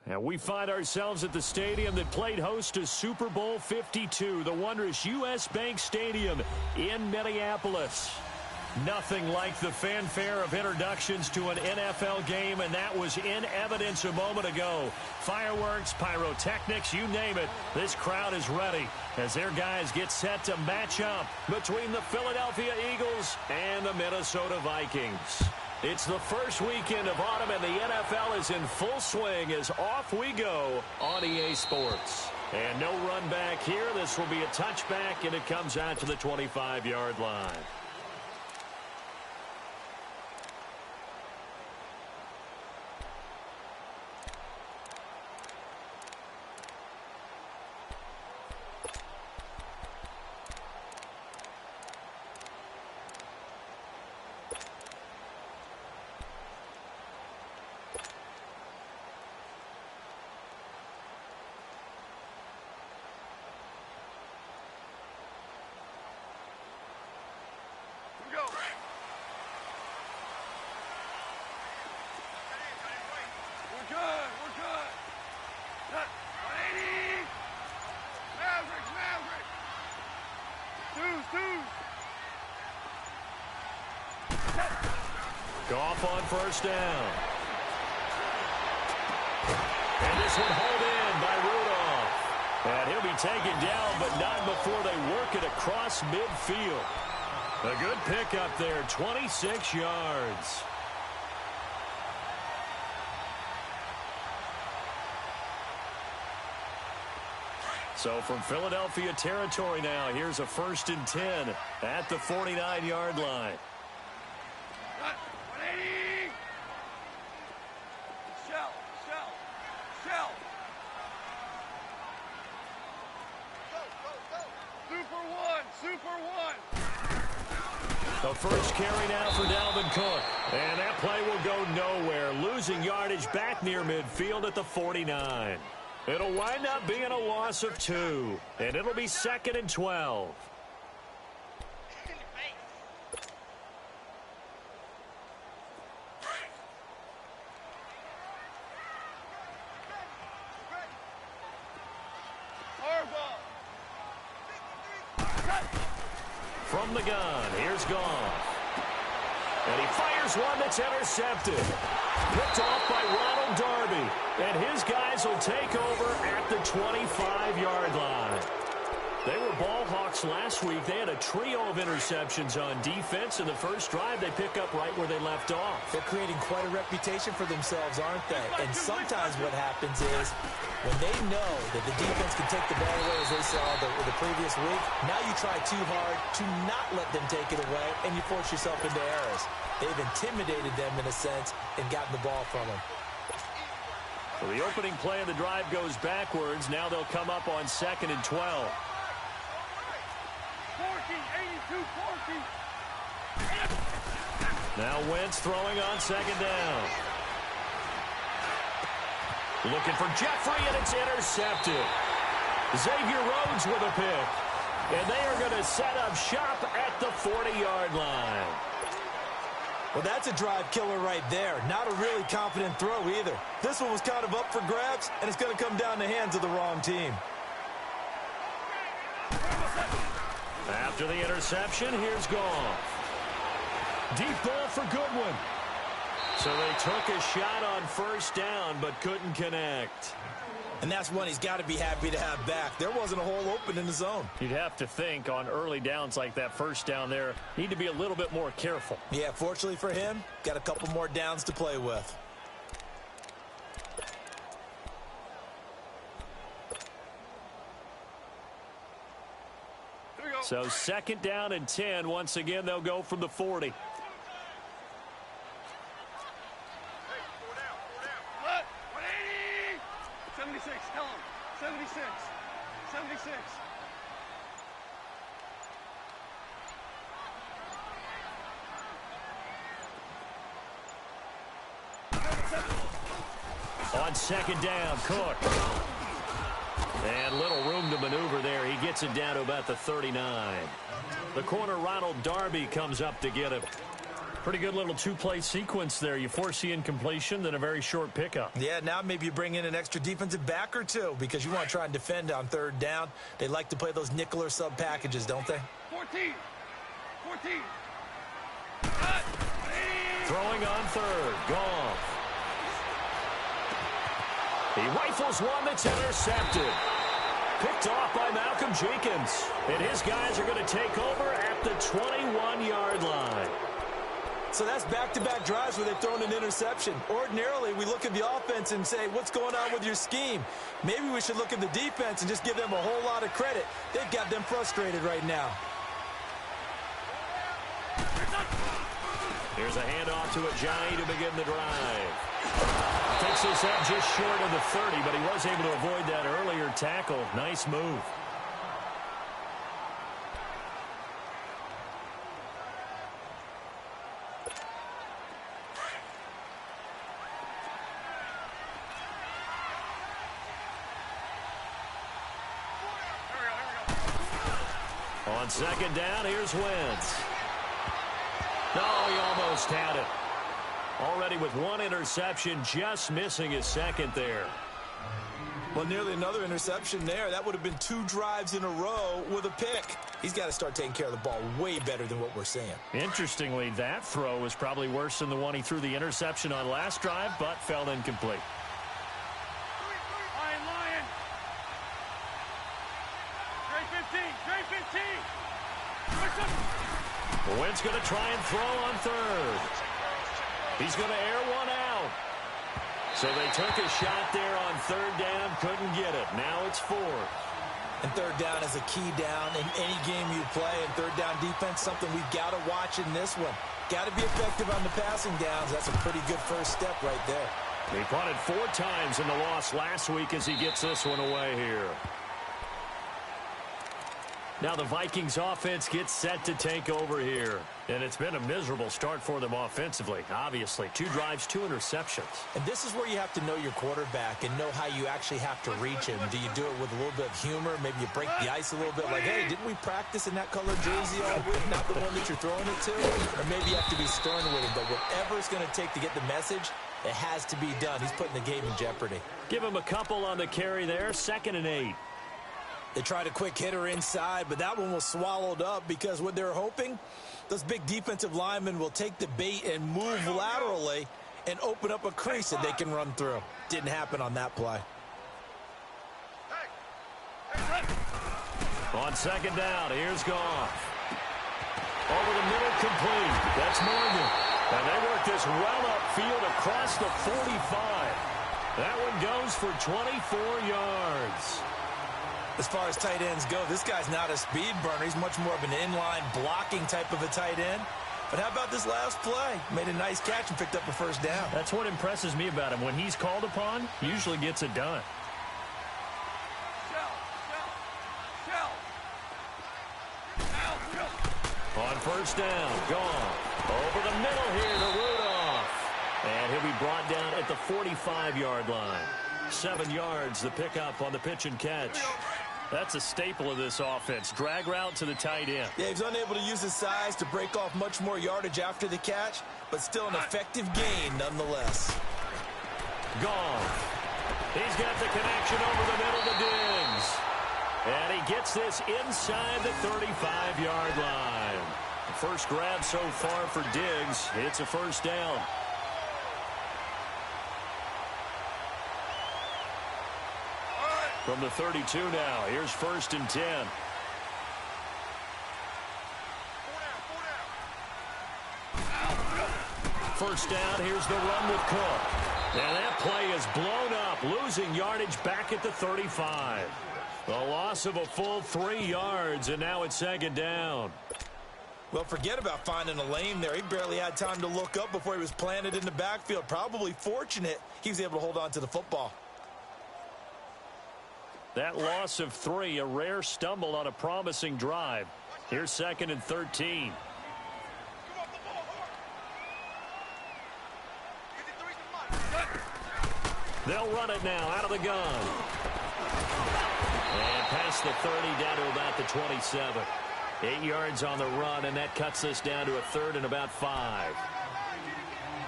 And we find ourselves at the stadium that played host to Super Bowl 52, the wondrous U.S. Bank Stadium in Minneapolis. Nothing like the fanfare of introductions to an NFL game, and that was in evidence a moment ago. Fireworks, pyrotechnics, you name it. This crowd is ready as their guys get set to match up between the Philadelphia Eagles and the Minnesota Vikings. It's the first weekend of autumn, and the NFL is in full swing as off we go on EA Sports. And no run back here. This will be a touchback, and it comes out to the 25-yard line. Goff on first down. And this one hauled in by Rudolph. And he'll be taken down, but not before they work it across midfield. A good pickup there, 26 yards. So from Philadelphia territory now, here's a 1st and 10 at the 49-yard line. The first carry now for Dalvin Cook. And that play will go nowhere. Losing yardage back near midfield at the 49. It'll wind up being a loss of 2. And it'll be 2nd and 12. From the gun, here's Goff. And he fires one that's intercepted. Picked off by Ronald Darby. And his guys will take over at the 25-yard line. They were ball hawks last week. They had a trio of interceptions on defense. In the first drive, they pick up right where they left off. They're creating quite a reputation for themselves, aren't they? And sometimes what happens is when they know that the defense can take the ball away, as they saw the previous week, now you try too hard to not let them take it away, and you force yourself into errors. They've intimidated them in a sense and gotten the ball from them. So the opening play of the drive goes backwards. Now they'll come up on 2nd and 12. Now Wentz throwing on 2nd down. Looking for Jeffrey, and it's intercepted. Xavier Rhodes with a pick. And they are going to set up shop at the 40-yard line. Well, that's a drive killer right there. Not a really confident throw either. This one was kind of up for grabs, and it's going to come down the hands of the wrong team. After the interception, here's Goff. Deep ball for Goodwin. So they took a shot on first down, but couldn't connect. And that's one he's got to be happy to have back. There wasn't a hole open in the zone. You'd have to think on early downs like that first down there, need to be a little bit more careful. Yeah, fortunately for him, got a couple more downs to play with. So 2nd down and 10. Once again, they'll go from the 40. On 2nd down, Cook. And little room to maneuver there. He gets it down to about the 39. The corner, Ronald Darby, comes up to get him. Pretty good little two-play sequence there. You force the incompletion, then a very short pickup. Yeah, now maybe you bring in an extra defensive back or two because you want to try and defend on third down. They like to play those nickel or sub packages, don't they? 14. Throwing on third. Goff. He rifles one that's intercepted. Picked off by Malcolm Jenkins. And his guys are going to take over at the 21-yard line. So that's back-to-back drives where they've thrown an interception. Ordinarily, we look at the offense and say, what's going on with your scheme? Maybe we should look at the defense and just give them a whole lot of credit. They've got them frustrated right now. Here's a handoff to Ajayi to begin the drive. Takes this up just short of the 30, but he was able to avoid that earlier tackle. Nice move. On second down, here's Wentz. No, he almost had it. Already with one interception, just missing his second there. Well, nearly another interception there. That would have been 2 drives in a row with a pick. He's got to start taking care of the ball way better than what we're seeing. Interestingly, that throw was probably worse than the one he threw the interception on last drive, but fell incomplete. Lion. Trey 15. Wentz going to try and throw on third. He's going to air one out. So they took a shot there on third down, couldn't get it. Now it's fourth. And third down is a key down in any game you play. And third down defense, something we've got to watch in this one. Got to be effective on the passing downs. That's a pretty good first step right there. He punted 4 times in the loss last week as he gets this one away here. Now the Vikings offense gets set to take over here. And it's been a miserable start for them offensively, obviously. 2 drives, 2 interceptions. And this is where you have to know your quarterback and know how you actually have to reach him. Do you do it with a little bit of humor? Maybe you break the ice a little bit like, hey, didn't we practice in that colored jersey all week? Not the one that you're throwing it to? Or maybe you have to be stern with him. But whatever it's going to take to get the message, it has to be done. He's putting the game in jeopardy. Give him a couple on the carry there. 2nd and 8. They tried a quick hitter inside, but that one was swallowed up because what they're hoping, those big defensive linemen will take the bait and move laterally and open up a crease that they can run through. Didn't happen on that play. On second down, here's Goff. Over the middle, complete. That's Morgan. And they work this well upfield across the 45. That one goes for 24 yards. As far as tight ends go, this guy's not a speed burner. He's much more of an inline blocking type of a tight end. But how about this last play? Made a nice catch and picked up a first down. That's what impresses me about him. When he's called upon, he usually gets it done. On first down, gone. Over the middle here to Rudolph. And he'll be brought down at the 45-yard line. 7 yards, the pickup on the pitch and catch. That's a staple of this offense. Drag route to the tight end. Yeah, he's unable to use his size to break off much more yardage after the catch, but still an effective gain nonetheless. Gone. He's got the connection over the middle to Diggs. And he gets this inside the 35-yard line. The first grab so far for Diggs. It's a first down. From the 32 now, here's 1st and 10. First down, here's the run with Cook. And that play is blown up, losing yardage back at the 35. The loss of a full 3 yards, and now it's 2nd down. Well, forget about finding a lane there. He barely had time to look up before he was planted in the backfield. Probably fortunate he was able to hold on to the football. That loss of 3, a rare stumble on a promising drive. Here's 2nd and 13. They'll run it now out of the gun. And past the 30 down to about the 27. 8 yards on the run, and that cuts us down to a 3rd and about 5.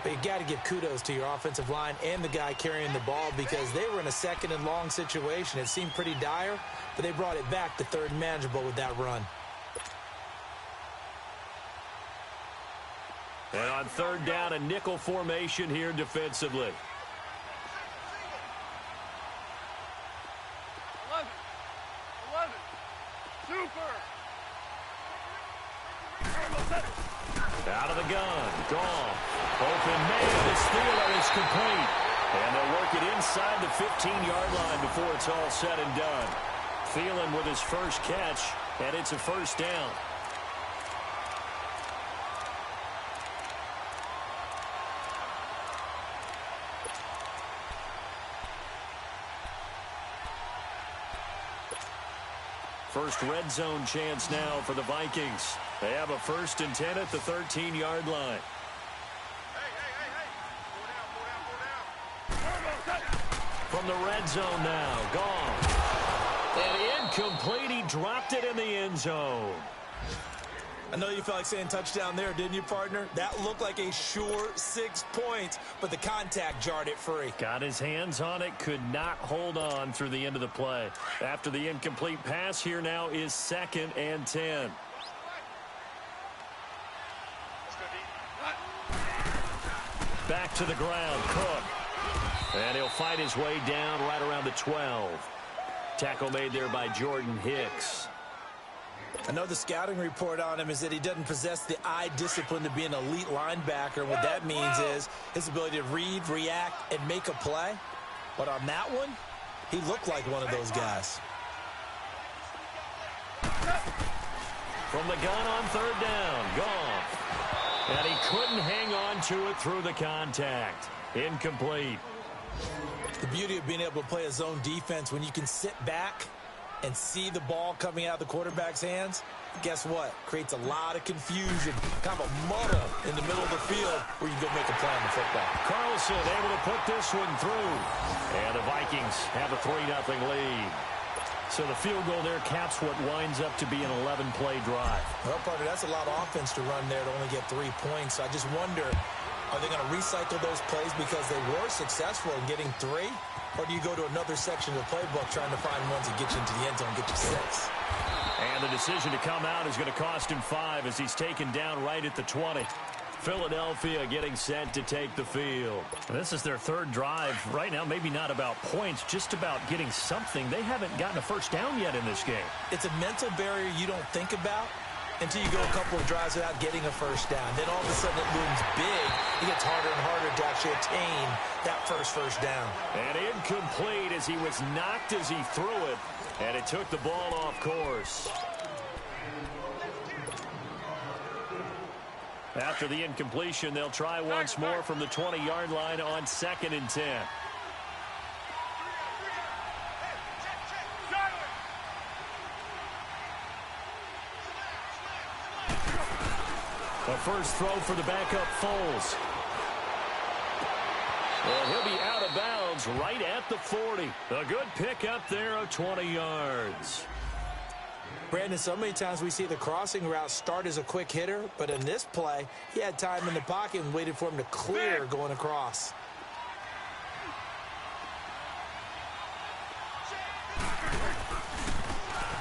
But you got to give kudos to your offensive line and the guy carrying the ball because they were in a second and long situation. It seemed pretty dire, but they brought it back to third and manageable with that run. And on third down, a nickel formation here defensively. 11. Super. Out of the gun. Gone. Open man. The stealer is complete. And they'll work it inside the 15-yard line before it's all said and done. Thielen with his first catch, and it's a first down. First red zone chance now for the Vikings. They have a 1st and 10 at the 13-yard line. From the red zone now, gone. And incomplete, he dropped it in the end zone. I know you felt like saying touchdown there, didn't you, partner? That looked like a sure 6 points, but the contact jarred it free. Got his hands on it, could not hold on through the end of the play. After the incomplete pass, here now is 2nd and 10. Back to the ground, Cook. And he'll fight his way down right around the 12. Tackle made there by Jordan Hicks. I know the scouting report on him is that he doesn't possess the eye discipline to be an elite linebacker. What that means is his ability to read, react, and make a play. But on that one, he looked like one of those guys. From the gun on third down, gone. And he couldn't hang on to it through the contact. Incomplete. The beauty of being able to play a zone defense when you can sit back and see the ball coming out of the quarterback's hands, guess what? Creates a lot of confusion, kind of a muddle in the middle of the field where you go make a play on the football. Carlson able to put this one through. And the Vikings have a 3-0 lead. So the field goal there caps what winds up to be an 11-play drive. Well, partner, that's a lot of offense to run there to only get 3 points. So I just wonder, are they going to recycle those plays because they were successful in getting 3? Or do you go to another section of the playbook trying to find ones that get you into the end zone and get you 6? And the decision to come out is going to cost him 5 as he's taken down right at the 20. Philadelphia getting set to take the field. This is their 3rd drive right now. Maybe not about points, just about getting something. They haven't gotten a first down yet in this game. It's a mental barrier you don't think about until you go a couple of drives without getting a first down. Then all of a sudden it looms big. It gets harder and harder to actually attain that first down. And incomplete as he was knocked as he threw it. And it took the ball off course. After the incompletion, they'll try once more from the 20-yard line on 2nd and 10. A first throw for the backup Foles. And he'll be out of bounds right at the 40. A good pickup there of 20 yards. Brandon, so many times we see the crossing route start as a quick hitter, but in this play, he had time in the pocket and waited for him to clear going across.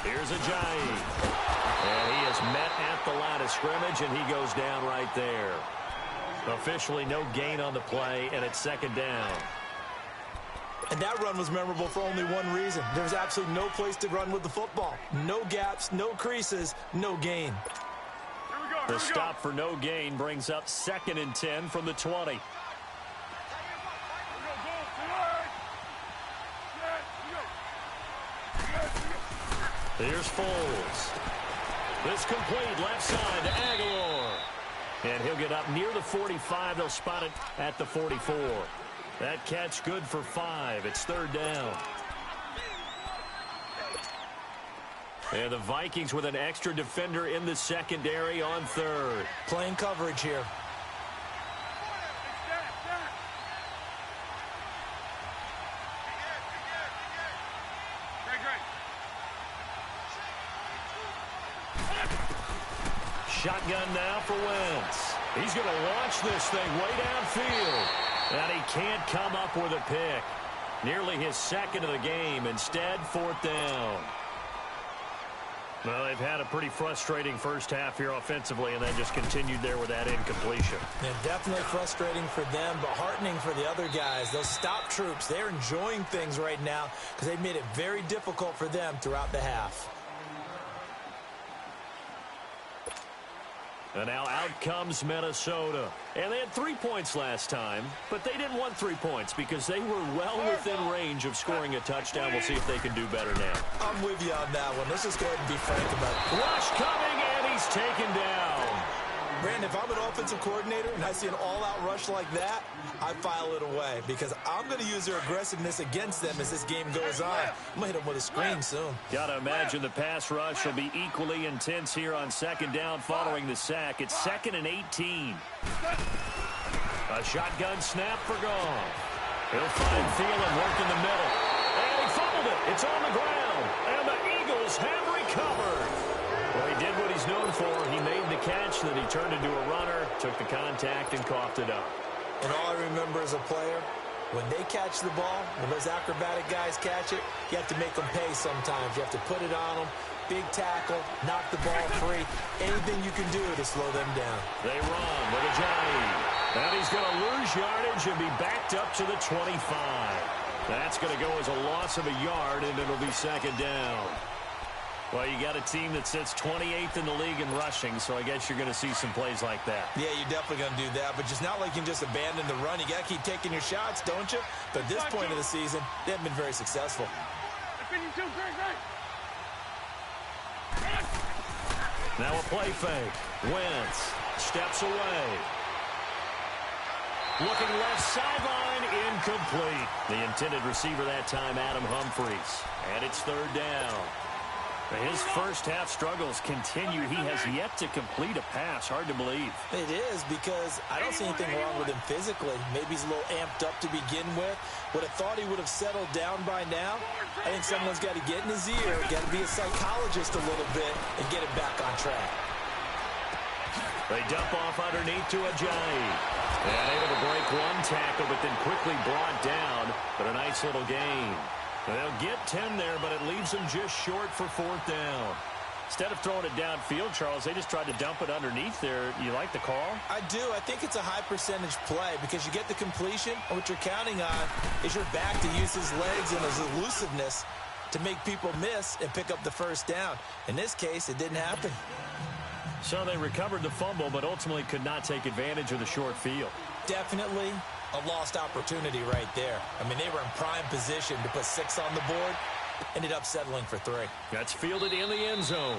Here's Ajayi. And he is met at the line of scrimmage, and he goes down right there. Officially no gain on the play, and it's 2nd down. And that run was memorable for only one reason. There was absolutely no place to run with the football. No gaps, no creases, no gain. The stop for no gain brings up 2nd and 10 from the 20. Here's Foles. This complete left side to Aguilar. And he'll get up near the 45. They'll spot it at the 44. That catch good for 5. It's 3rd down. And the Vikings with an extra defender in the secondary on 3rd. Playing coverage here. Shotgun now for Wentz. He's going to launch this thing way downfield. And he can't come up with a pick. Nearly his second of the game. Instead, 4th down. Well, they've had a pretty frustrating first half here offensively, and then just continued there with that incompletion. Yeah, definitely frustrating for them, but heartening for the other guys. Those stop troops, they're enjoying things right now because they've made it very difficult for them throughout the half. And now out comes Minnesota. And they had 3 points last time, but they didn't want 3 points because they were well within range of scoring a touchdown. We'll see if they can do better now. I'm with you on that one. Let's just go ahead and be frank about it. Rush coming, and he's taken down. Brandon, if I'm an offensive coordinator and I see an all-out rush like that, I file it away because I'm going to use their aggressiveness against them as this game goes on. I'm going to hit them with a screen soon. Got to imagine the pass rush will be equally intense here on 2nd down following the sack. It's 2nd and 18. A shotgun snap for Goff. He'll find Thielen work in the middle. And he fumbled it. It's on the ground. And the Eagles have recovered. Well, he did what he's known for. He made the catch, then he turned into a runner, took the contact, and coughed it up. And all I remember as a player, when they catch the ball, when those acrobatic guys catch it, you have to make them pay sometimes. You have to put it on them, big tackle, knock the ball free, anything you can do to slow them down. They run with Ajayi. And he's going to lose yardage and be backed up to the 25. That's going to go as a loss of a yard, and it'll be 2nd down. Well, you got a team that sits 28th in the league in rushing, so I guess you're going to see some plays like that. Yeah, you're definitely going to do that, but just not like you can just abandon the run. You got to keep taking your shots, don't you? But at this point of the season, they haven't been very successful. Now a play fake. Wentz steps away. Looking left sideline, incomplete. The intended receiver that time, Adam Humphries. And it's 3rd down. His first half struggles continue. He has yet to complete a pass. Hard to believe. It is because I don't see anything wrong with him physically. Maybe he's a little amped up to begin with. Would have thought he would have settled down by now. I think someone's got to get in his ear, got to be a psychologist a little bit, and get him back on track. They dump off underneath to Ajayi. And able to break one tackle, but then quickly brought down. But a nice little gain. They'll get 10 there, but it leaves them just short for 4th down. Instead of throwing it downfield, Charles, they just tried to dump it underneath there. You like the call? I do. I think it's a high percentage play because you get the completion, and what you're counting on is your back to use his legs and his elusiveness to make people miss and pick up the 1st down. In this case, it didn't happen. So they recovered the fumble, but ultimately could not take advantage of the short field. Definitely a lost opportunity right there. I mean, they were in prime position to put 6 on the board. Ended up settling for 3. That's fielded in the end zone.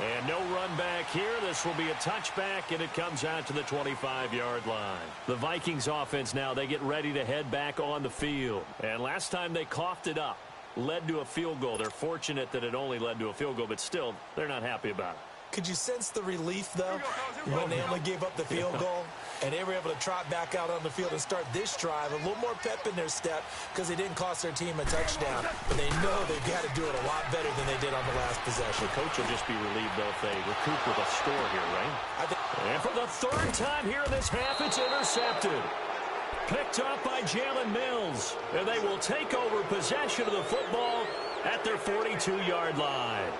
And no run back here. This will be a touchback, and it comes out to the 25-yard line. The Vikings offense now, they get ready to head back on the field. And last time they coughed it up, led to a field goal. They're fortunate that it only led to a field goal, but still, they're not happy about it. Could you sense the relief, though, when they only gave up the field goal and they were able to trot back out on the field and start this drive? A little more pep in their step because they didn't cost their team a touchdown. But they know they've got to do it a lot better than they did on the last possession. The coach will just be relieved, though, if they recoup with a score here, right? And for the 3rd time here in this half, it's intercepted. Picked up by Jalen Mills. And they will take over possession of the football at their 42-yard line.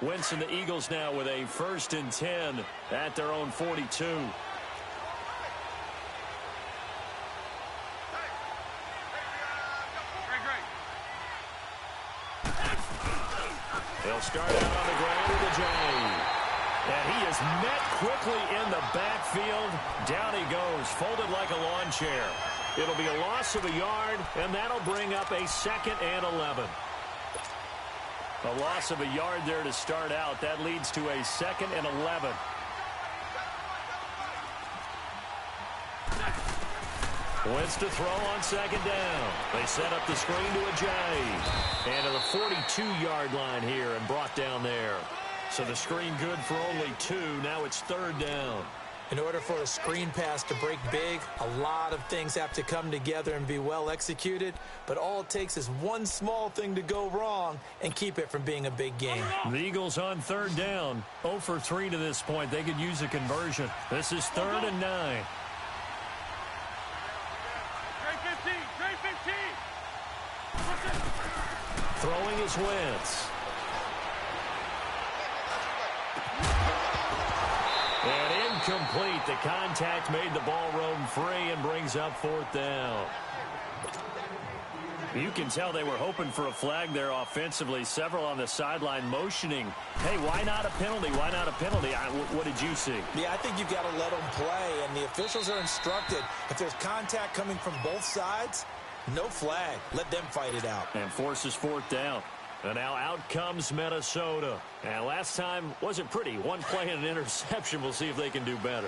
Wentz and the Eagles now with a 1st and 10 at their own 42. They'll start out on the ground with Ajayi. And he is met quickly in the backfield. Down he goes, folded like a lawn chair. It'll be a loss of a yard, and that'll bring up a 2nd and 11. A loss of a yard there to start out. That leads to a 2nd and 11. Wentz to throw on 2nd down. They set up the screen to Ajayi. And to the 42-yard line here and brought down there. So the screen good for only 2. Now it's 3rd down. In order for a screen pass to break big, a lot of things have to come together and be well executed, but all it takes is one small thing to go wrong and keep it from being a big game. The Eagles on third down, 0 for 3 to this point. They could use a conversion. This is 3rd and 9. Trey 15. Throwing is Wentz. And incomplete. The contact made the ball roam free and brings up 4th down. You can tell they were hoping for a flag there offensively. Several on the sideline motioning, hey, why not a penalty? Why not a penalty? What did you see? Yeah, I think you've got to let them play, and the officials are instructed. If there's contact coming from both sides, no flag. Let them fight it out. And forces 4th down. And now out comes Minnesota. And last time wasn't pretty. One play and an interception. We'll see if they can do better.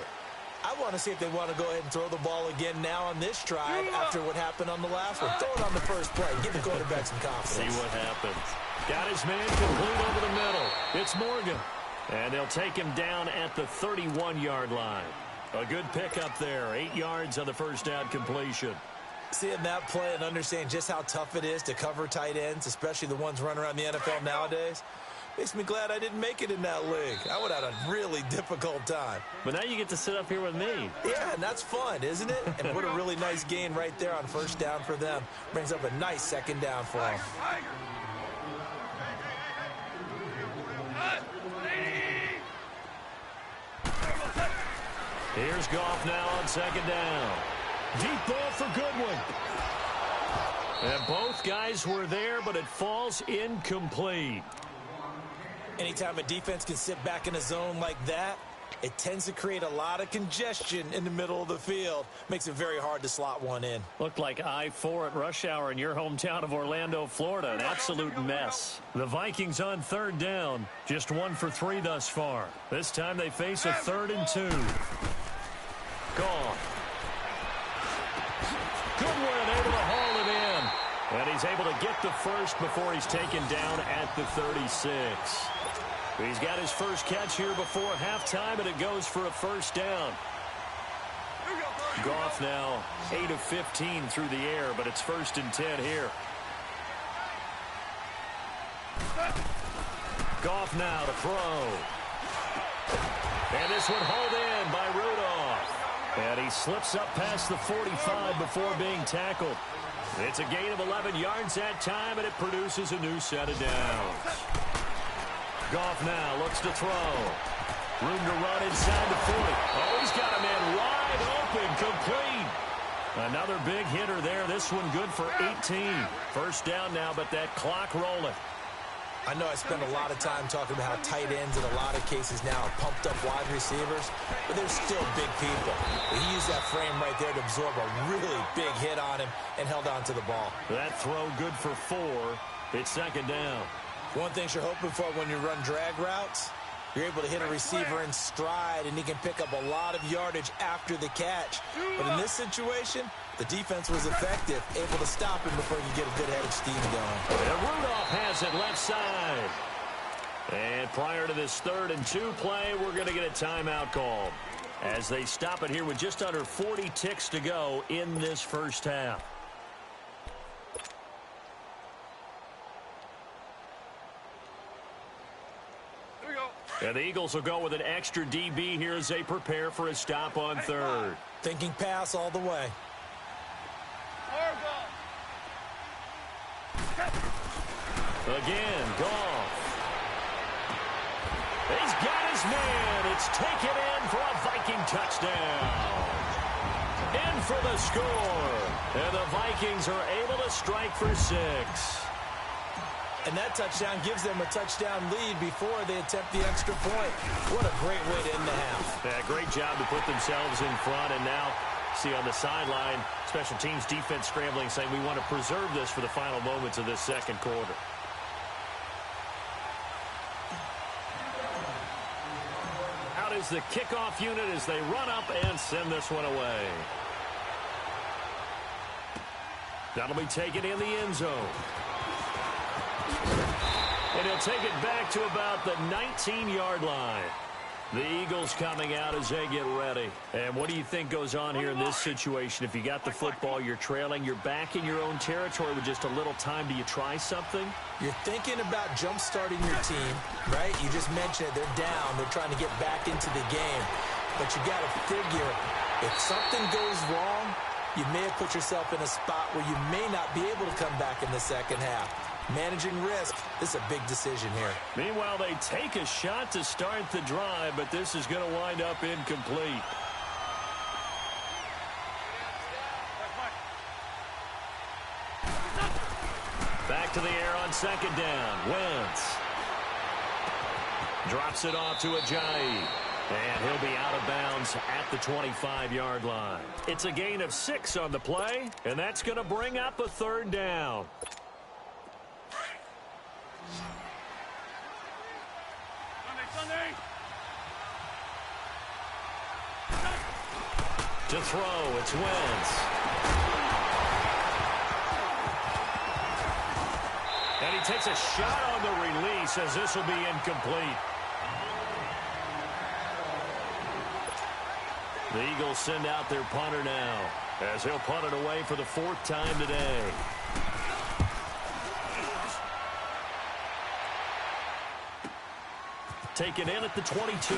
I want to see if they want to go ahead and throw the ball again now on this drive after what happened on the last one. Throw it on the first play. Give the quarterback some confidence. See what happens. Got his man complete over the middle. It's Morgan. And they'll take him down at the 31-yard line. A good pickup there. 8 yards on the first down completion. Seeing that play and understanding just how tough it is to cover tight ends, especially the ones running around the NFL nowadays, makes me glad I didn't make it in that league. I would have had a really difficult time. But now you get to sit up here with me. Yeah, and that's fun, isn't it? And what a really nice gain right there on first down for them. Brings up a nice second down for them. Here's Goff now on second down. Deep ball for Goodwin. And both guys were there, but it falls incomplete. Anytime a defense can sit back in a zone like that, it tends to create a lot of congestion in the middle of the field. Makes it very hard to slot one in. Looked like I-4 at rush hour in your hometown of Orlando, Florida. An absolute mess. The Vikings on third down. Just 1 for 3 thus far. This time they face a 3rd and 2. Goff. Goodwin able to haul it in. And he's able to get the first before he's taken down at the 36. He's got his first catch here before halftime, and it goes for a first down. Goff now 8 of 15 through the air, but it's 1st and 10 here. Goff now to throw. And this one hauled in by Rudolph. And he slips up past the 45 before being tackled. It's a gain of 11 yards that time, and it produces a new set of downs. Goff now looks to throw. Room to run inside the 40. Oh, he's got a man wide open, complete. Another big hitter there. This one good for 18. First down now, but that clock rolling. I know I spend a lot of time talking about how tight ends in a lot of cases now are pumped up wide receivers, but they're still big people. He used that frame right there to absorb a really big hit on him and held on to the ball. That throw good for 4. It's second down. One thing you're hoping for when you run drag routes, you're able to hit a receiver in stride, and he can pick up a lot of yardage after the catch. But in this situation, the defense was effective, able to stop him before you get a good head of steam going. And Rudolph has it left side. And prior to this 3rd and 2 play, we're going to get a timeout called as they stop it here with just under 40 ticks to go in this first half. And the Eagles will go with an extra DB here as they prepare for a stop on 3rd. Thinking pass all the way. Again, Goff. He's got his man. It's taken in for a Viking touchdown. In for the score. And the Vikings are able to strike for 6. And that touchdown gives them a touchdown lead before they attempt the extra point. What a great way to end the half. Yeah, great job to put themselves in front. And now, see on the sideline, special teams defense scrambling, saying we want to preserve this for the final moments of this second quarter. Out is the kickoff unit as they run up and send this one away. That'll be taken in the end zone. And he'll take it back to about the 19-yard line. The Eagles coming out as they get ready. And what do you think goes on here in this situation? If you got the football, you're trailing, you're back in your own territory with just a little time. Do you try something? You're thinking about jump-starting your team, right? You just mentioned it. They're down. They're trying to get back into the game. But you got to figure, if something goes wrong, you may have put yourself in a spot where you may not be able to come back in the second half. Managing risk, this is a big decision here. Meanwhile, they take a shot to start the drive, but this is going to wind up incomplete. Back to the air on second down. Wentz drops it off to Ajayi. And he'll be out of bounds at the 25-yard line. It's a gain of 6 on the play, and that's going to bring up a third down. To throw, it's Wentz. And he takes a shot on the release as this will be incomplete. The Eagles send out their punter now as he'll punt it away for the 4th time today. Taken in at the 22.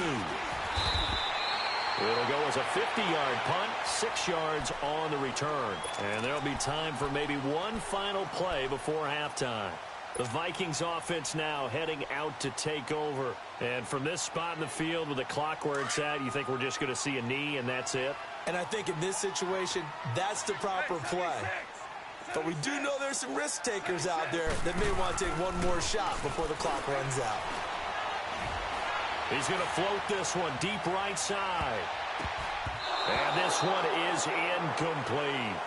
It'll go as a 50-yard punt, 6 yards on the return. And there'll be time for maybe one final play before halftime. The Vikings offense now heading out to take over. And from this spot in the field with the clock where it's at, you think we're just going to see a knee and that's it? And I think in this situation, that's the proper play. But we do know there's some risk takers out there that may want to take one more shot before the clock runs out. He's going to float this one deep right side. And this one is incomplete.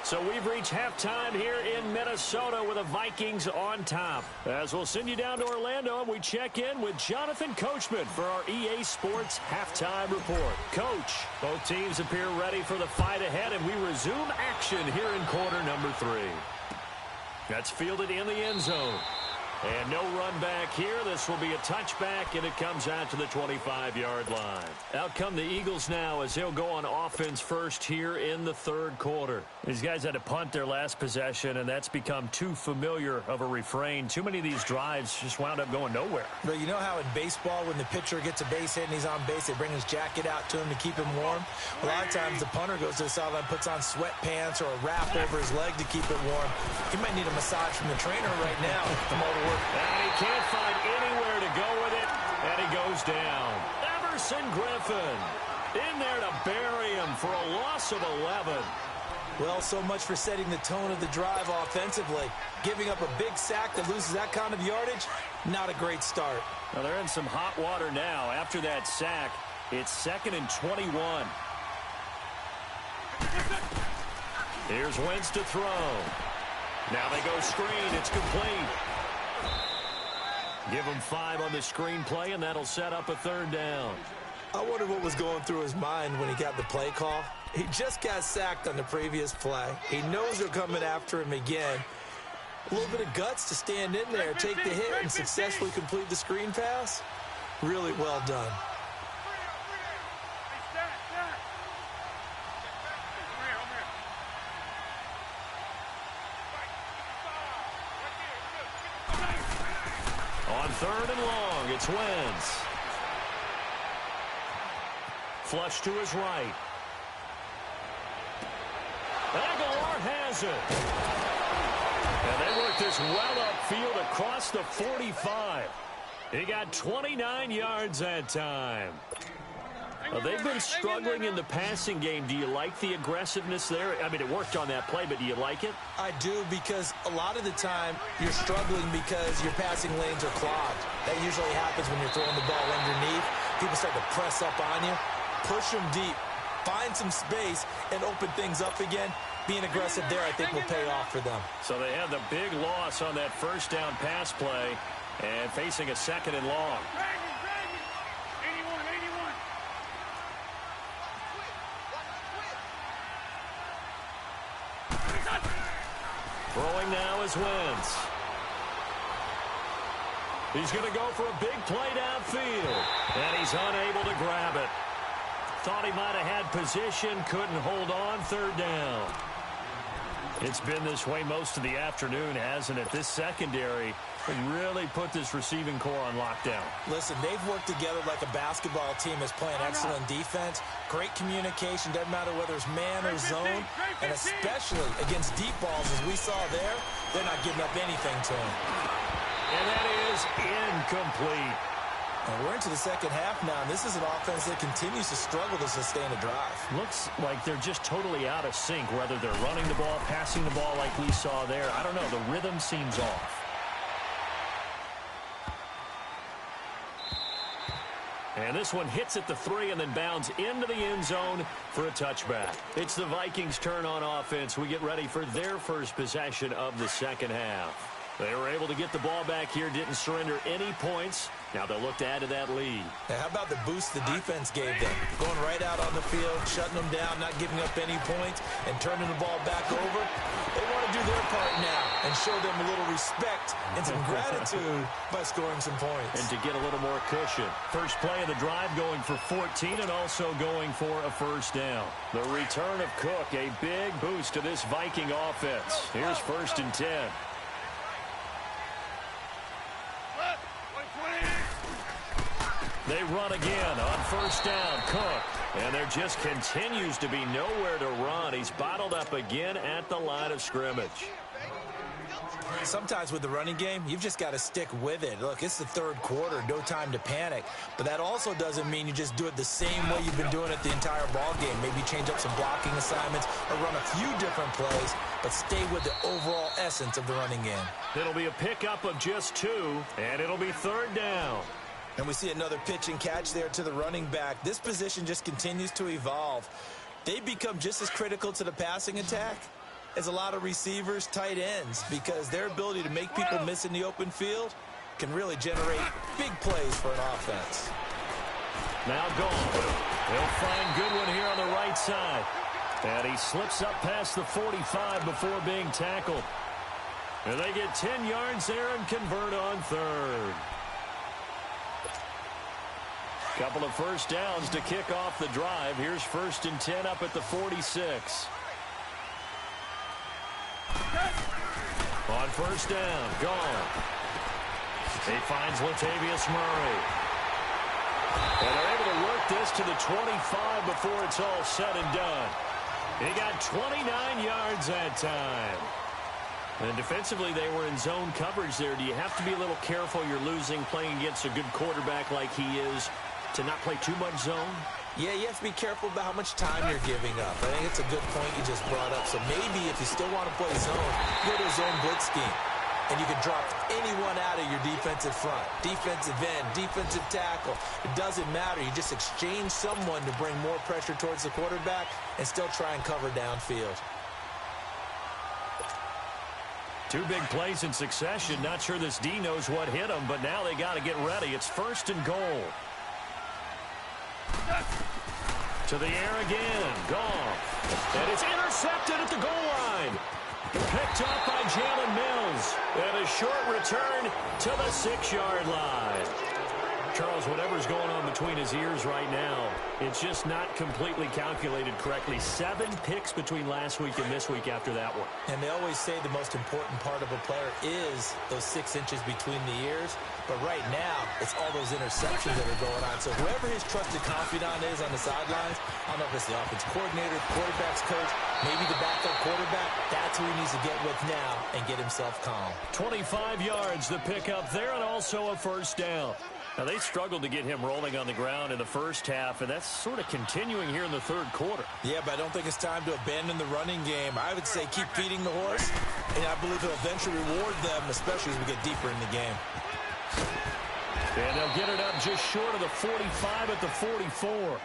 So we've reached halftime here in Minnesota with the Vikings on top. As we'll send you down to Orlando, and we check in with Jonathan Coachman for our EA Sports Halftime Report. Coach, both teams appear ready for the fight ahead, and we resume action here in quarter number 3. That's fielded in the end zone. And no run back here. This will be a touchback, and it comes out to the 25-yard line. Out come the Eagles now as they'll go on offense first here in the 3rd quarter. These guys had to punt their last possession, and that's become too familiar of a refrain. Too many of these drives just wound up going nowhere. But you know how in baseball, when the pitcher gets a base hit and he's on base, they bring his jacket out to him to keep him warm? A lot of times the punter goes to the sideline, puts on sweatpants or a wrap over his leg to keep it warm. He might need a massage from the trainer right now from all the work. And he can't find anywhere to go with it, and he goes down. Everson Griffin in there to bury him for a loss of 11. Well, so much for setting the tone of the drive offensively. Giving up a big sack that loses that kind of yardage, not a great start. Well, they're in some hot water now. After that sack, it's 2nd and 21. Here's Wentz to throw. Now they go screen. It's complete. Give him 5 on the screen play, and that'll set up a 3rd down. I wonder what was going through his mind when he got the play call. He just got sacked on the previous play. He knows they're coming after him again. A little bit of guts to stand in there, take the hit, and successfully complete the screen pass. Really well done. On 3rd and long, it's Wentz. Flush to his right. Aguilar has it. And they work this well upfield across the 45. He got 29 yards that time. They've been struggling in the passing game. Do you like the aggressiveness there? I mean, it worked on that play, but do you like it? I do, because a lot of the time you're struggling because your passing lanes are clogged. That usually happens when you're throwing the ball underneath. People start to press up on you. Push them deep. Find some space and open things up again. Being aggressive there, I think, will pay off for them. So they had the big loss on that 1st down pass play and facing a 2nd and long. Throwing now is Wentz. He's going to go for a big play downfield, and he's unable to grab it. Thought he might have had position, couldn't hold on, third down. It's been this way most of the afternoon, hasn't it? This secondary really put this receiving core on lockdown. Listen, they've worked together like a basketball team that's playing excellent defense. Great communication, doesn't matter whether it's man or zone. And especially against deep balls, as we saw there, they're not giving up anything to him. And that is incomplete. And we're into the second half now, and this is an offense that continues to struggle to sustain a drive. Looks like they're just totally out of sync, whether they're running the ball, passing the ball like we saw there. I don't know. The rhythm seems off. And this one hits at the 3 and then bounds into the end zone for a touchback. It's the Vikings' turn on offense. We get ready for their first possession of the second half. They were able to get the ball back here, didn't surrender any points. Now they'll look to add to that lead. Now, how about the boost the defense gave them? Going right out on the field, shutting them down, not giving up any points, and turning the ball back over. They want to do their part now and show them a little respect and some gratitude by scoring some points. And to get a little more cushion. First play of the drive going for 14 and also going for a first down. The return of Cook, a big boost to this Viking offense. Here's 1st and 10. They run again on first down, Cook. And there just continues to be nowhere to run. He's bottled up again at the line of scrimmage. Sometimes with the running game, you've just got to stick with it. Look, it's the third quarter, no time to panic. But that also doesn't mean you just do it the same way you've been doing it the entire ball game. Maybe change up some blocking assignments or run a few different plays, but stay with the overall essence of the running game. It'll be a pickup of just 2, and it'll be third down. And we see another pitch and catch there to the running back. This position just continues to evolve. They become just as critical to the passing attack as a lot of receivers, tight ends, because their ability to make people miss in the open field can really generate big plays for an offense. Now gone. He'll find Goodwin here on the right side. And he slips up past the 45 before being tackled. And they get 10 yards there and convert on third. Couple of first downs to kick off the drive. Here's 1st and 10 up at the 46. On first down, gone. He finds Latavius Murray. And they're able to work this to the 25 before it's all said and done. He got 29 yards that time. And defensively, they were in zone coverage there. Do you have to be a little careful? You're losing, playing against a good quarterback like he is, to not play too much zone? Yeah, you have to be careful about how much time you're giving up. I think it's a good point you just brought up. So maybe if you still want to play zone, go to a zone blitz scheme. And you can drop anyone out of your defensive front. Defensive end, defensive tackle. It doesn't matter. You just exchange someone to bring more pressure towards the quarterback and still try and cover downfield. 2 big plays in succession. Not sure this D knows what hit him, but now they got to get ready. It's 1st and goal. To the air again. Gone. And it's intercepted at the goal line. Picked up by Jalen Mills. And a short return to the 6-yard line. Charles, whatever's going on between his ears right now, it's just not completely calculated correctly. 7 picks between last week and this week after that one. And they always say the most important part of a player is those 6 inches between the ears. But right now, it's all those interceptions that are going on. So whoever his trusted confidant is on the sidelines, I don't know if it's the offense coordinator, quarterback's coach, maybe the backup quarterback, that's who he needs to get with now and get himself calm. 25 yards, the pickup there, and also a first down. Now, they struggled to get him rolling on the ground in the first half, and that's sort of continuing here in the third quarter. Yeah, but I don't think it's time to abandon the running game. I would say keep feeding the horse, and I believe it'll eventually reward them, especially as we get deeper in the game. And they'll get it up just short of the 45 at the 44.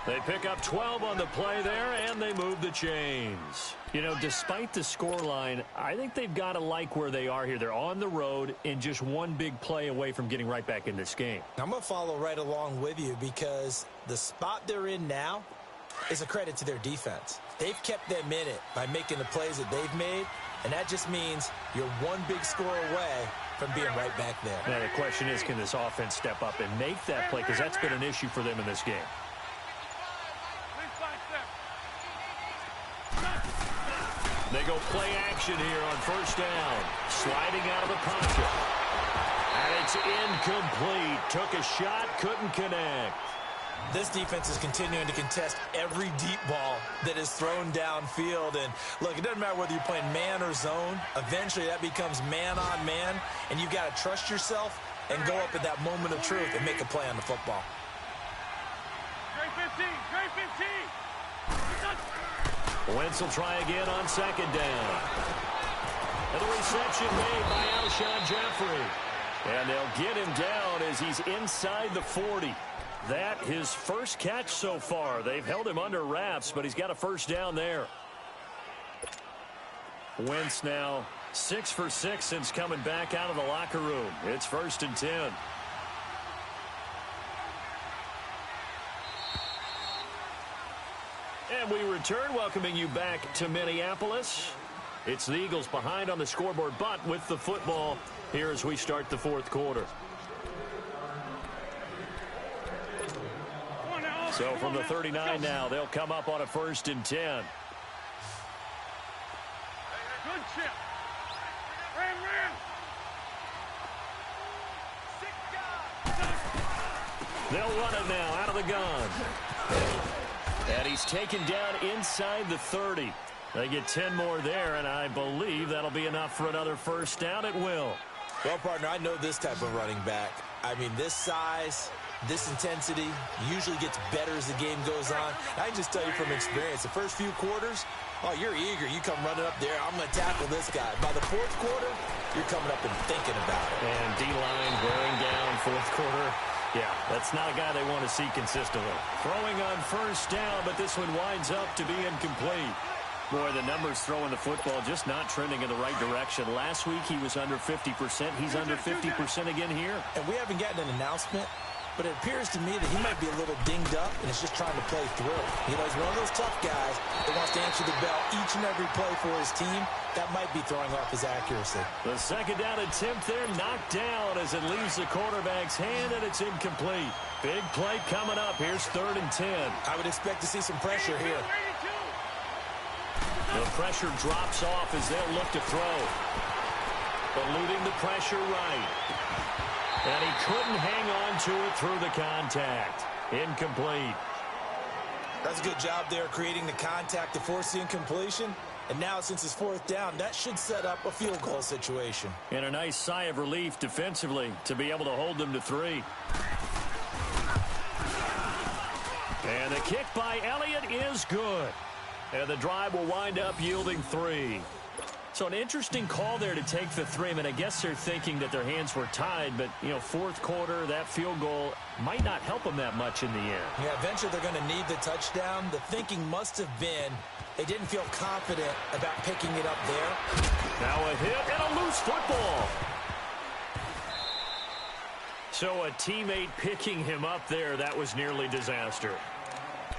They pick up 12 on the play there, and they move the chains. You know, despite the scoreline, I think they've got to like where they are here. They're on the road and just 1 big play away from getting right back in this game. I'm going to follow right along with you because the spot they're in now is a credit to their defense. They've kept them in it by making the plays that they've made, and that just means you're 1 big score away from being right back there. Now, the question is, can this offense step up and make that play? Because that's been an issue for them in this game. They go play action here on first down. Sliding out of the pocket. And it's incomplete. Took a shot, couldn't connect. This defense is continuing to contest every deep ball that is thrown downfield. And, look, it doesn't matter whether you're playing man or zone. Eventually, that becomes man on man. And you've got to trust yourself and go up at that moment of truth and make a play on the football. Trey 15, Trey 15. Wentz will try again on second down. And the reception made by Alshon Jeffrey. And they'll get him down as he's inside the 40. That his first catch so far. They've held him under wraps, but he's got a first down there. Wentz now 6 for 6 since coming back out of the locker room. It's 1st and 10. And we return, welcoming you back to Minneapolis. It's the Eagles behind on the scoreboard, but with the football here as we start the fourth quarter. So from the 39 now, they'll come up on a 1st and 10. Good chip. Ram. They'll run it now out of the gun. And he's taken down inside the 30. They get 10 more there, and I believe that'll be enough for another first down. It will. Well, partner, I know this type of running back. I mean, this size, this intensity usually gets better as the game goes on. I can just tell you from experience, the first few quarters, oh, you're eager. You come running up there, I'm going to tackle this guy. By the fourth quarter, you're coming up and thinking about it. And D-line wearing down fourth quarter. Yeah, that's not a guy they want to see consistently. Throwing on first down, but this one winds up to be incomplete. Boy, the numbers throwing the football just not trending in the right direction. Last week he was under 50%. He's under 50% again here. And we haven't gotten an announcement, but it appears to me that he might be a little dinged up and is just trying to play through. You know, he's one of those tough guys that wants to answer the bell each and every play for his team. That might be throwing off his accuracy. The second down attempt there knocked down as it leaves the quarterback's hand, and it's incomplete. Big play coming up. Here's 3rd and 10. I would expect to see some pressure here. The pressure drops off as they'll look to throw. Eluding the pressure right. And he couldn't hang on to it through the contact. Incomplete. That's a good job there creating the contact to force the incompletion. And now, since it's 4th down, that should set up a field goal situation. And a nice sigh of relief defensively to be able to hold them to 3. And the kick by Elliott is good. And the drive will wind up yielding 3. So an interesting call there to take the 3. I mean, I guess they're thinking that their hands were tied, but, you know, fourth quarter, that field goal might not help them that much in the end. Yeah, eventually they're going to need the touchdown. The thinking must have been they didn't feel confident about picking it up there. Now a hit and a loose football. So a teammate picking him up there, that was nearly disaster.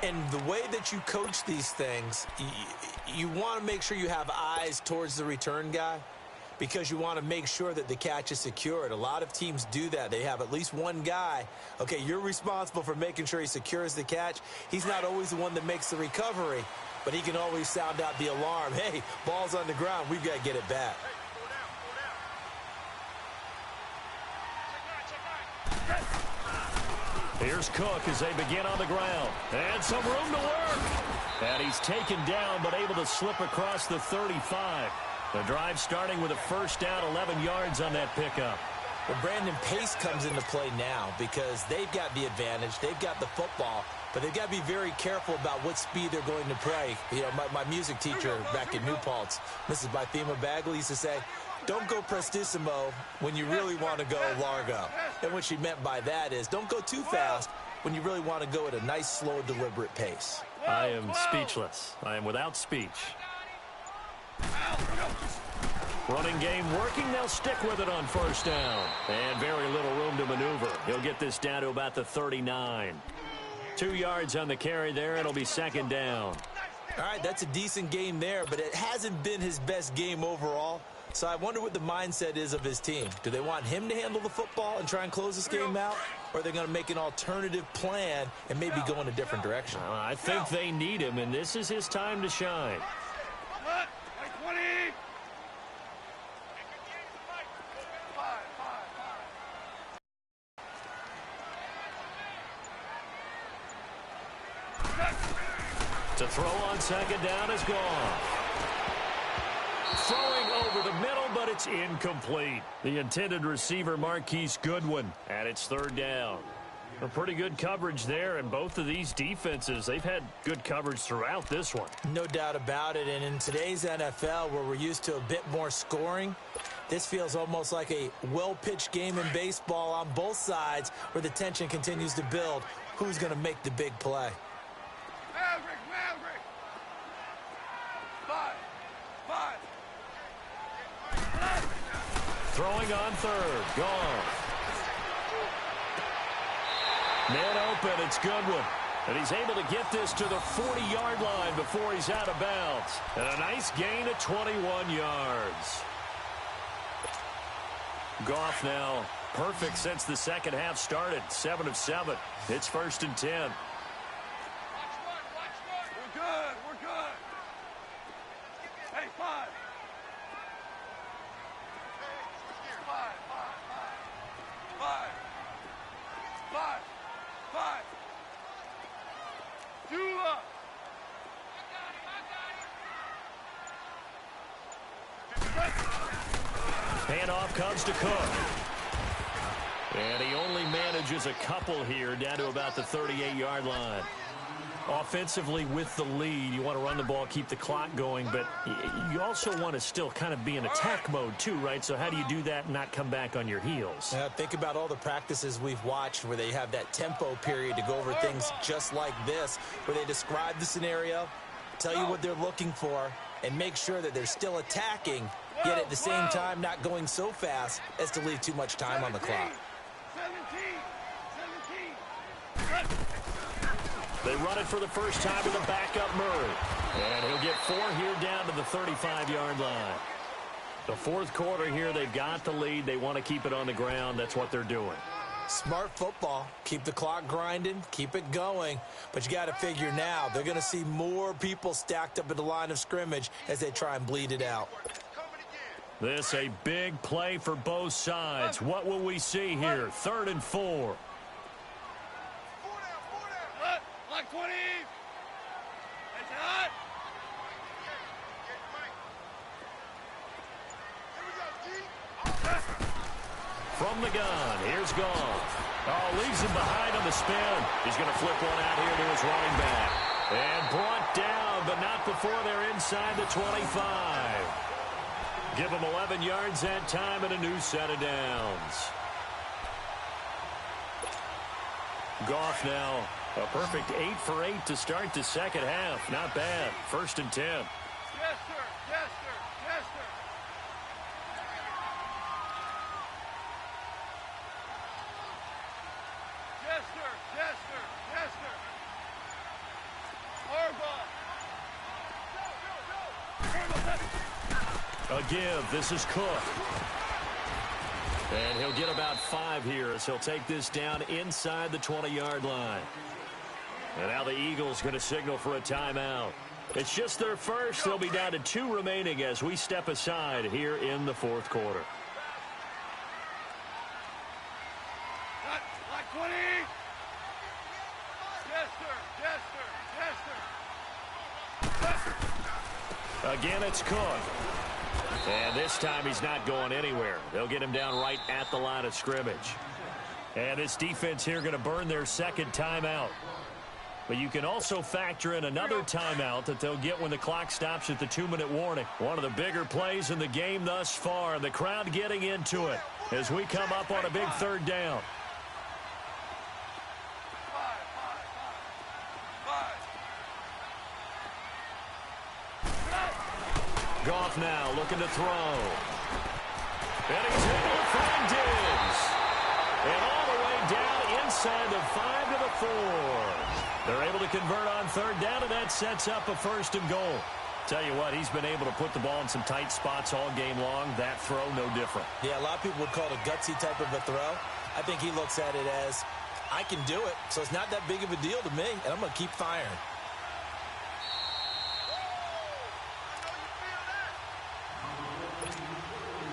And the way that you coach these things, you want to make sure you have eyes towards the return guy because you want to make sure that the catch is secured. A lot of teams do that. They have at least one guy. Okay, you're responsible for making sure he secures the catch. He's not always the one that makes the recovery, but he can always sound out the alarm. Hey, ball's on the ground. We've got to get it back. Here's Cook as they begin on the ground. And some room to work. And he's taken down but able to slip across the 35. The drive starting with a first down, 11 yards on that pickup. Well, Brandon, pace comes into play now because they've got the advantage. They've got the football, but they've got to be very careful about what speed they're going to play. You know, my music teacher back in New Paltz, Mrs. Bythema Bagley, used to say, don't go prestissimo when you really want to go largo. And what she meant by that is don't go too fast when you really want to go at a nice, slow, deliberate pace. I am speechless. I am without speech. Running game working. They'll stick with it on first down. And very little room to maneuver. He'll get this down to about the 39. 2 yards on the carry there. It'll be second down. All right, that's a decent game there, but it hasn't been his best game overall. So I wonder what the mindset is of his team. Do they want him to handle the football and try and close this game out? Or are they going to make an alternative plan and maybe go in a different direction? I think they need him, and this is his time to shine. To throw on second down is gone. Throwing over the middle, but it's incomplete. The intended receiver, Marquise Goodwin, and it's third down. A pretty good coverage there, and both of these defenses, they've had good coverage throughout this one. No doubt about it, and in today's NFL, where we're used to a bit more scoring, this feels almost like a well-pitched game in baseball on both sides where the tension continues to build. Who's going to make the big play? Throwing on third. Gone. Man open. It's Goodwin. And he's able to get this to the 40-yard line before he's out of bounds. And a nice gain of 21 yards. Goff now perfect since the second half started. 7 of 7. It's 1st and 10. We're good. Hey, 5. 5. Dula. Handoff comes to Cook. And he only manages a couple here down to about the 38-yard line. Offensively with the lead, you want to run the ball, keep the clock going, but you also want to still kind of be in attack mode too, right? So how do you do that and not come back on your heels? Think about all the practices we've watched where they have that tempo period to go over things just like this, where they describe the scenario, tell you what they're looking for, and make sure that they're still attacking, yet at the same time not going so fast as to leave too much time on the clock. 17. They run it for the first time with a backup Murray. And he'll get 4 here down to the 35-yard line. The fourth quarter here, they've got the lead. They want to keep it on the ground. That's what they're doing. Smart football. Keep the clock grinding. Keep it going. But you got to figure now, they're going to see more people stacked up at the line of scrimmage as they try and bleed it out. This a big play for both sides. What will we see here? 3rd and 4. Like 20. It's hot. From the gun, here's Goff. Oh, leaves him behind on the spin. He's going to flip one out here to his running back. And brought down, but not before they're inside the 25. Give him 11 yards that time and a new set of downs. Goff now a perfect 8 for 8 to start the second half. Not bad. 1st and 10. Yes, sir. Yes, sir. Yes, sir. Yes, sir. Yes, sir. Yes, sir. Harbaugh. A give. This is Cook. And he'll get about 5 here as he'll take this down inside the 20-yard line. And now the Eagles going to signal for a timeout. It's just their first. They'll be down to 2 remaining as we step aside here in the fourth quarter. Like 20. Yes, sir. Yes, sir. Yes, sir. Again, it's Cook. And this time he's not going anywhere. They'll get him down right at the line of scrimmage. And this defense here going to burn their second timeout. But you can also factor in another timeout that they'll get when the clock stops at the 2-minute warning. One of the bigger plays in the game thus far. The crowd getting into it as we come up on a big 3rd down. Goff now looking to throw. And he's able to find Diggs. And all the way down inside the 5 to the 4. They're able to convert on 3rd down, and that sets up a 1st and goal. Tell you what, he's been able to put the ball in some tight spots all game long. That throw, no different. Yeah, a lot of people would call it a gutsy type of a throw. I think he looks at it as, I can do it, so it's not that big of a deal to me, and I'm going to keep firing.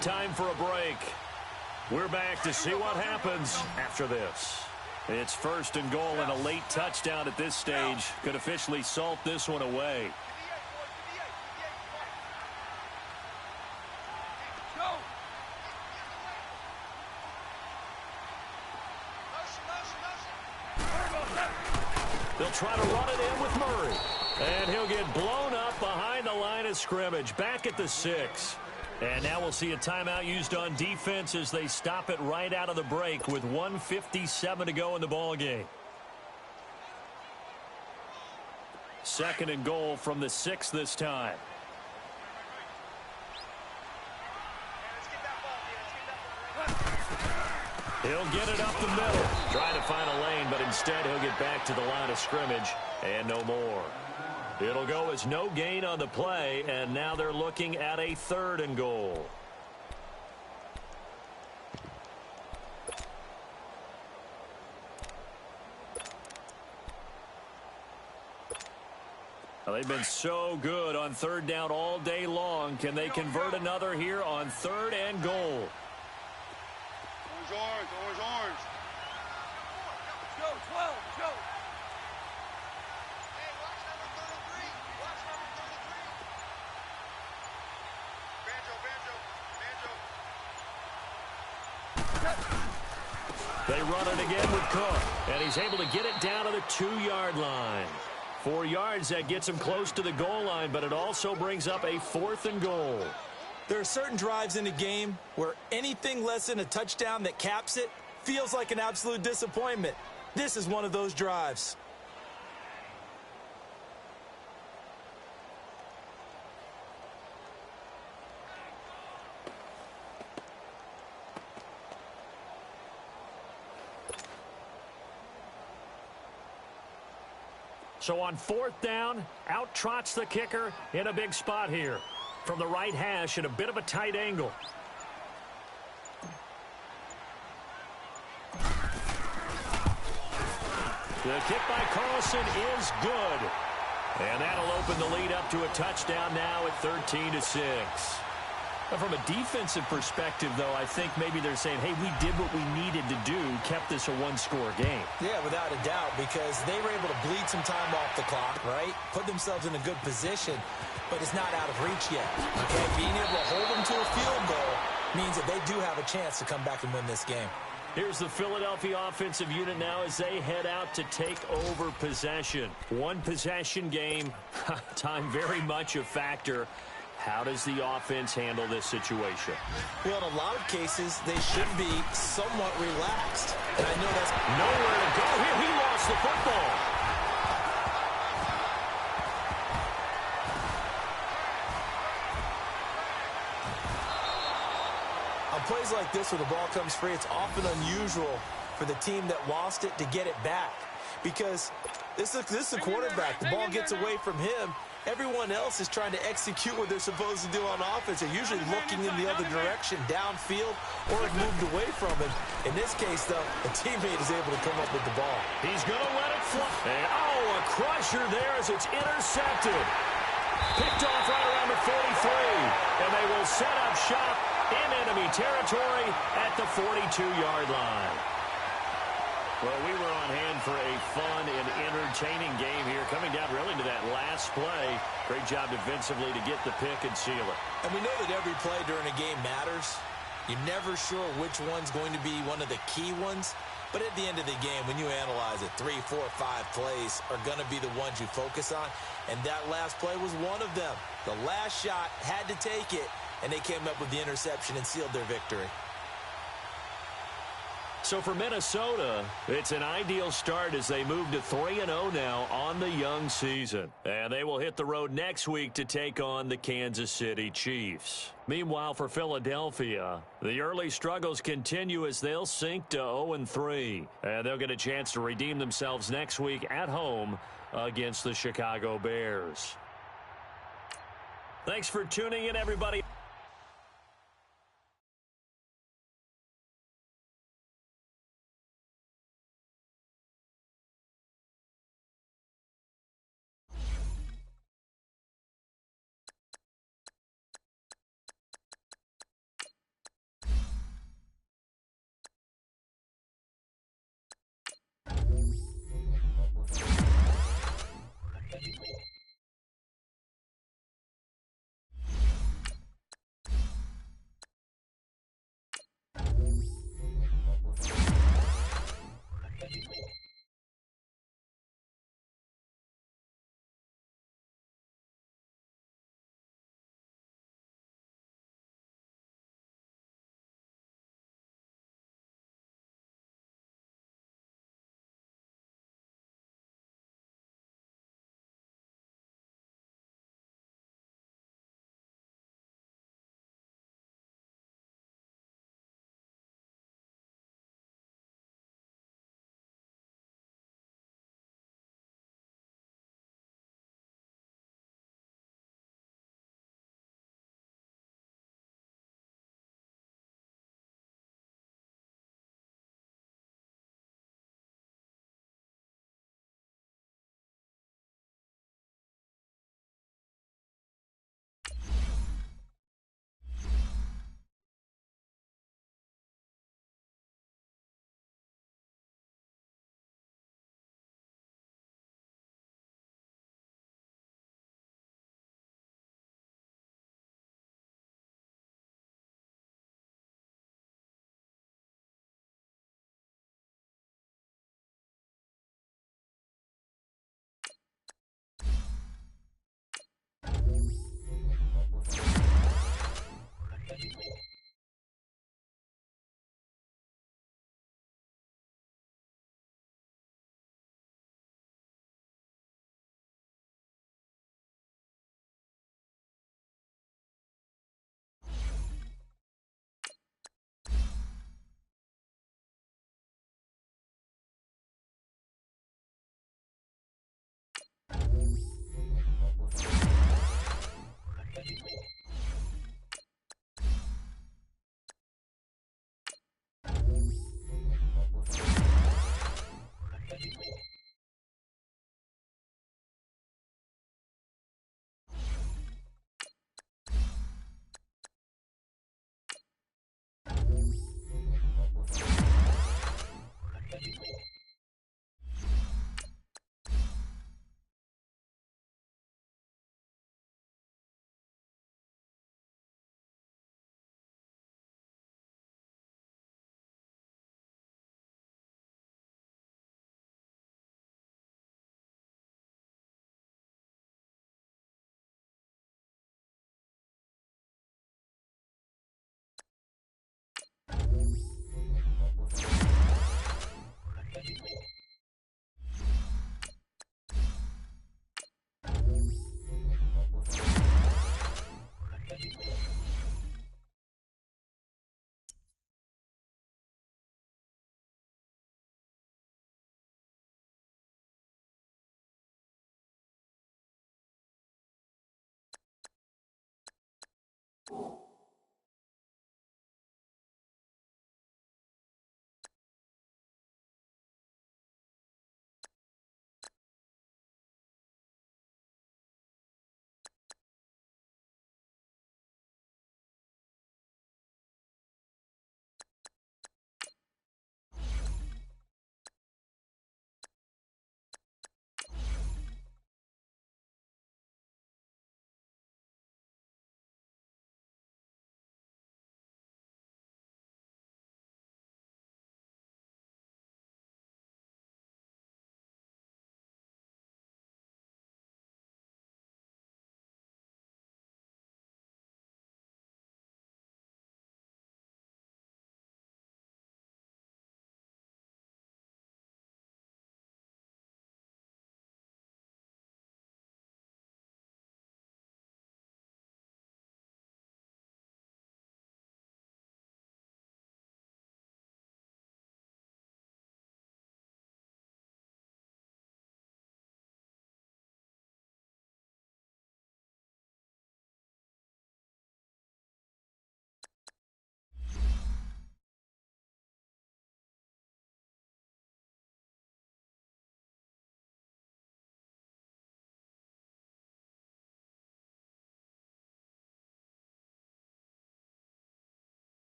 Time for a break. We're back to see what happens after this. It's first and goal, and a late touchdown at this stage could officially salt this one away. They'll try to run it in with Murray. And he'll get blown up behind the line of scrimmage, back at the 6. And now we'll see a timeout used on defense as they stop it right out of the break with 1:57 to go in the ballgame. Second and goal from the 6 this time. He'll get it up the middle. Trying to find a lane, but instead he'll get back to the line of scrimmage and no more. It'll go as no gain on the play, and now they're looking at a third and goal. Well, they've been so good on third down all day long. Can they convert another here on third and goal? Orange, orange, orange. Let's go, 12, let's go. Hey, watch number 33. Watch number 33. Banjo, banjo, banjo. They run it again with Cook, and he's able to get it down to the 2-yard line. 4 yards, that gets him close to the goal line, but it also brings up a fourth and goal. There are certain drives in a game where anything less than a touchdown that caps it feels like an absolute disappointment. This is one of those drives. So on fourth down, out trots the kicker in a big spot here. From the right hash at a bit of a tight angle. The kick by Carlson is good. And that'll open the lead up to a touchdown now at 13-6. From a defensive perspective, though, I think maybe they're saying, hey, we did what we needed to do, kept this a one-score game. Yeah, without a doubt, because they were able to bleed some time off the clock, right? Put themselves in a good position, but it's not out of reach yet. Okay, being able to hold them to a field goal means that they do have a chance to come back and win this game. Here's the Philadelphia offensive unit now as they head out to take over possession. One possession game, time very much a factor. How does the offense handle this situation? Well, in a lot of cases, they should be somewhat relaxed. And I know that's nowhere to go here. He lost the football. On plays like this where the ball comes free, it's often unusual for the team that lost it to get it back. Because this is a quarterback. The ball gets away from him. Everyone else is trying to execute what they're supposed to do on offense. They're usually looking in the other direction, downfield, or it moved away from him. In this case, though, a teammate is able to come up with the ball. He's going to let it fly. And, a crusher there as it's intercepted. Picked off right around the 43. And they will set up shop in enemy territory at the 42-yard line. Well, we were on hand for a fun and entertaining game here, coming down really to that last play. Great job defensively to get the pick and seal it. And we know that every play during a game matters. You're never sure which one's going to be one of the key ones. But at the end of the game, when you analyze it, 3, 4, 5 plays are going to be the ones you focus on. And that last play was one of them. The last shot had to take it, and they came up with the interception and sealed their victory. So for Minnesota, it's an ideal start as they move to 3-0 now on the young season. And they will hit the road next week to take on the Kansas City Chiefs. Meanwhile, for Philadelphia, the early struggles continue as they'll sink to 0-3. And they'll get a chance to redeem themselves next week at home against the Chicago Bears. Thanks for tuning in, everybody.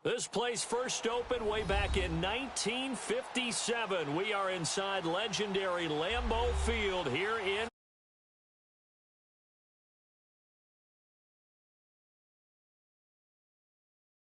This place first opened way back in 1957. We are inside legendary Lambeau Field here in